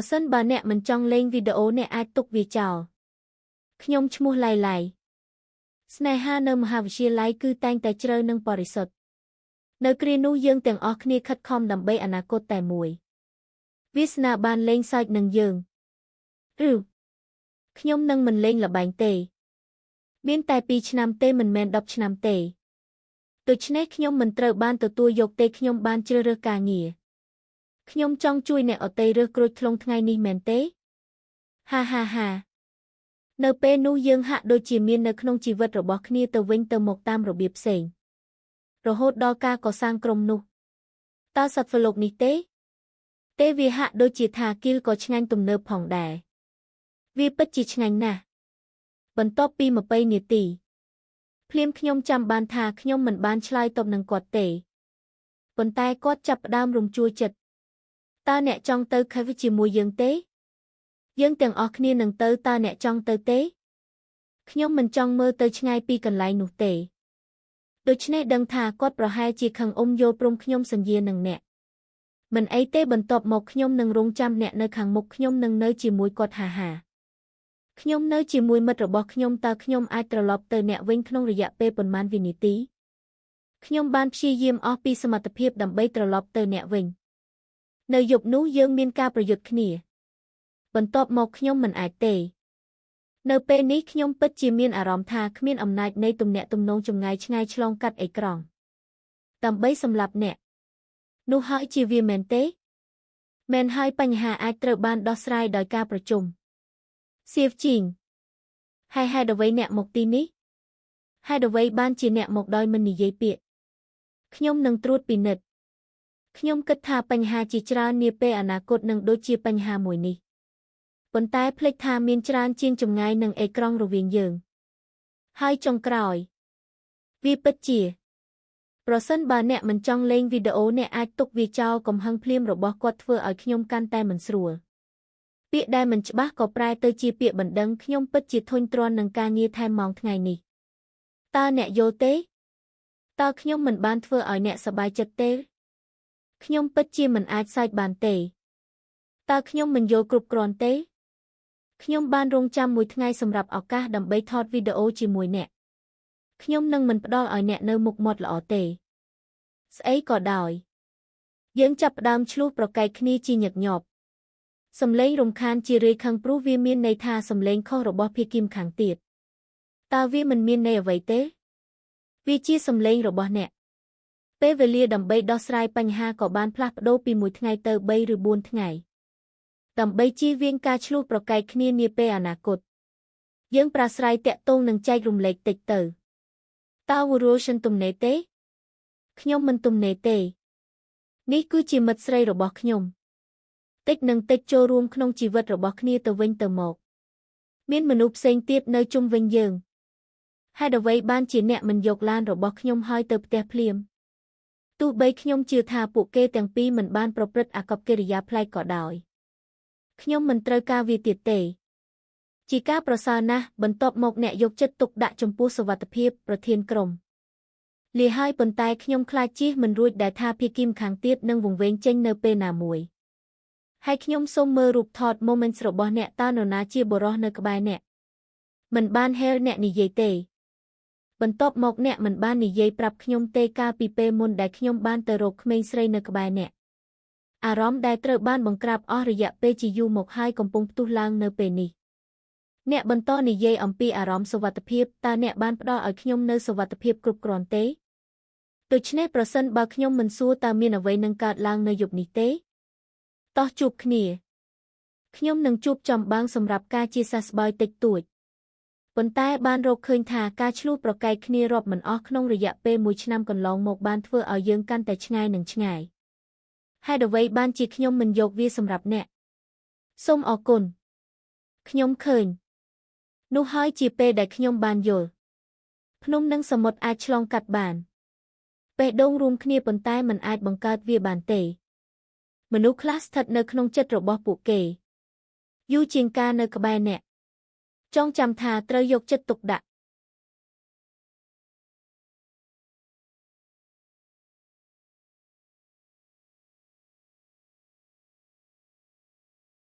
សិនបើអ្នកមិនចង់លេងវីដេអូអ្នកអាចទុកវាចោលខ្ញុំឈ្មោះឡៃឡៃស្នេហានៅមហាវិទ្យាល័យគឺតែងតែជ្រៅនិងបរិសុទ្ធនៅគ្រានោះយើងទាំងអស់គ្នាខិតខំដើម្បីអនាគតតែមួយវាសនាបានលេងសើចនឹងយើងឬខ្ញុំនឹងមិនលេងល្បែងទេមានតែ2ឆ្នាំទេមិនមែន10ឆ្នាំទេដូច្នេះខ្ញុំមិនត្រូវបានទទួលយកទេខ្ញុំបានជ្រើសរើសការងារខ្ញុំចង់ជួយអ្នកអតីរើសក្រូចថ្លុងថ្ងៃនេះមែនទេហាហាហានៅពេលនោះយើងហាក់ដូចជាមាននៅក្នុងជីវិតរបស់គ្នាទៅវិញទៅមកតាមរបៀបផ្សេងរហូតដល់ការកសាងក្រុមនោះតើសត្វហ្វឡូកនេះទេវាហាក់ដូចជាថាគីលក៏ឆ្ងាញ់ទំនើបផងដែរវាពិតជាឆ្ងាញ់ណាស់បន្ទាប់ពី20នាទីភ្លាមខ្ញុំចាំបានថាខ្ញុំមិនបានឆ្លើយតបនឹងគាត់ទេប៉ុន្តែគាត់ចាប់ផ្ដើមរំជួលចិត្តតើអ្នកចង់ទៅខេវជាមួយយើងទេយើងទាំងអស់គ្នានឹងទៅតើអ្នកចង់ទៅទេខ្ញុំមិនចង់មើលទៅឆ្ងាយពីកន្លែងនោះទេដូច្នេះដឹងថាគាត់ប្រហែលជាខឹងយល់ព្រមខ្ញុំសន្យានឹងអ្នកមិនអីទេបន្ទាប់មកខ្ញុំនឹងរងចាំអ្នកនៅខាងមុខខ្ញុំនឹងនៅជាមួយគាត់ហាហាខ្ញុំនៅជាមួយមិត្តរបស់ខ្ញុំតើខ្ញុំអាចត្រឡប់ទៅអ្នកវិញក្នុងរយៈពេលប៉ុន្មានវិនាទីខ្ញុំបានព្យាយាមអស់ពីសមត្ថភាពដើម្បីត្រឡប់ទៅអ្នកវិញនៅយប់នោះយើងមានការប្រយុទ្ធគ្នាបន្ទាប់មកខ្ញុំមិនអាចទេនៅពេលនេះខ្ញុំពិតជាមានអារម្មណ៍ថាគ្មានអំណាចនៃទំនាក់ទំនងចម្ងាយឆ្ងាយឆ្លងកាត់អេក្រង់ដើម្បីសម្លាប់អ្នកនោះហើយជាវាមែនទេមែនហើយបញ្ហាអាចត្រូវបានដោះស្រាយដោយការប្រជុំសៀវជីងហើយហេតុអ្វីអ្នកមកទីនេះហេតុអ្វីបានជាអ្នកមកដោយមិននិយាយពាក្យខ្ញុំនឹងត្រួតពិនិត្យខ្ញុំគិតថាបញ្ហាជាច្រើននាពេលអនាគតនឹងដូចជាបញ្ហាមួយនេះប៉ុន្តែភ្លេចថាមានច្រើនជាងចម្ងាយនឹងអេក្រង់រវាងយើងហើយចុងក្រោយវាពិតជាប្រសិនបើអ្នកមិនចង់លេងវីដេអូអ្នកអាចទុកវាចោលកំហឹងភ្លាមរបស់គាត់ធ្វើឲ្យខ្ញុំកាន់តែមិនស្រួលពាក្យដែលមិនច្បាស់ក៏ប្រែទៅជាពាក្យបណ្ដឹងខ្ញុំពិតជាធុញទ្រាន់នឹងការងារថែមម៉ោងថ្ងៃនេះតើអ្នកយល់ទេតើខ្ញុំមិនបានធ្វើឲ្យអ្នកសប្បាយចិត្តទេខ្ញុំពិតជាមិនអាចសើចបានទេតើខ្ញុំមិនយល់គ្រប់គ្រាន់ទេខ្ញុំបានរងចាំមួយថ្ងៃសម្រាប់ឱកាសដើម្បីថតវីដេអូជាមួយអ្នកខ្ញុំនឹងមិនផ្ដល់ឲ្យអ្នកនៅមុខមាត់ល្អទេស្អីក៏ដោយយើងចាប់ផ្ដើមឆ្លោះប្រកែកគ្នាជាញឹកញាប់សំឡេងរំខានជារាយខឹងព្រោះវាមានន័យថាសំឡេងខុសរបស់ភាគីម្ខាងទៀតតើវាមិនមានន័យអ្វីទេវាជាសំឡេងរបស់អ្នកពេលវេលាដើម្បីដោះស្រាយបញ្ហាក៏បានផ្លាស់ប្ដូរពី1ថ្ងៃទៅ3ឬ4ថ្ងៃដើម្បីជៀសវាងការឆ្លោះប្រកែកគ្នានាពេលអនាគតយើងប្រាស្រ័យតាក់ទងនិងចែករំលែកតិចទៅតើវរលទំនេរទេខ្ញុំមិនទំនេរទេនេះគឺជាមិត្តស្រីរបស់ខ្ញុំតិចនឹងតិចចូលរួមក្នុងជីវិតរបស់គ្នាទៅវិញទៅមកមានមនុស្សផ្សេងទៀតនៅជុំវិញយើងហេតុអ្វីបានជាអ្នកមិនយកឡានរបស់ខ្ញុំហើយទៅផ្ទះភ្លាមទោះបីខ្ញុំជឿថាពួកគេទាំងពីរមិនបានប្រព្រឹត្តអាកប្បកិរិយាប្លែកក៏ដោយខ្ញុំមិនត្រូវការវាទៀតទេជាការប្រសើរណាស់បន្ទាប់មកអ្នកយកចិត្តទុកដាក់ចំពោះសុវត្ថិភាពប្រធានក្រុមលាហើយប៉ុន្តែខ្ញុំខ្លាចជៀសមិនរួចដែលថាភាគីម្ខាងទៀតនឹងវង្វេងចេញនៅពេលណាមួយហើយខ្ញុំសូមមើលរូបថត moments របស់អ្នកតើនរណាជាបុរសនៅក្បែរអ្នកមិនបានហេលអ្នកនិយាយទេបន្ទាប់មកអ្នកមិនបាននិយាយប្រាប់ខ្ញុំទេកាលពីពេលមុនដែលខ្ញុំបានទៅរកក្មេងស្រីនៅក្បែរអ្នកអារម្មណ៍ដែលត្រូវបានបង្ក្រាបអស់រយៈពេលជាយូរមកហើយកំពុងផ្ទុះឡើងនៅពេលនេះអ្នកបន្តនិយាយអំពីអារម្មណ៍សុវត្ថិភាពតើអ្នកបានផ្ដល់ឲ្យខ្ញុំនូវសុវត្ថិភាពគ្រប់គ្រាន់ទេដូច្នេះប្រសិនបើខ្ញុំមិនសួរតើមានអ្វីនឹងកើតឡើងនៅយប់នេះទេតោះជួបគ្នាខ្ញុំនឹងជួបចំបាំងសម្រាប់ការជាសះស្បើយតិចតួចប៉ុន្តែបានរកឃើញថាការឆ្លោះប្រកែកគ្នារាប់មិនអស់ក្នុងរយៈពេល1ឆ្នាំកន្លងមកបានធ្វើឲ្យយើងកាន់តែឆ្ងាយនិងឆ្ងាយហេតុអ្វីបានជាខ្ញុំមិនយកវាសម្រាប់អ្នកសូមអរគុណខ្ញុំឃើញនោះហើយជាពេលដែលខ្ញុំបានយល់ភ្នំនិងសមុទ្រអាចឆ្លងកាត់បានបេះដូងរួមគ្នាប៉ុន្តែមិនអាចបង្កើតវាបានទេមនុស្សខ្លះស្ថិតនៅក្នុងចិត្តរបស់ពួកគេយូរជាងការនៅក្បែរអ្នកចងចាំថាត្រូវយកចិត្តទុកដាក់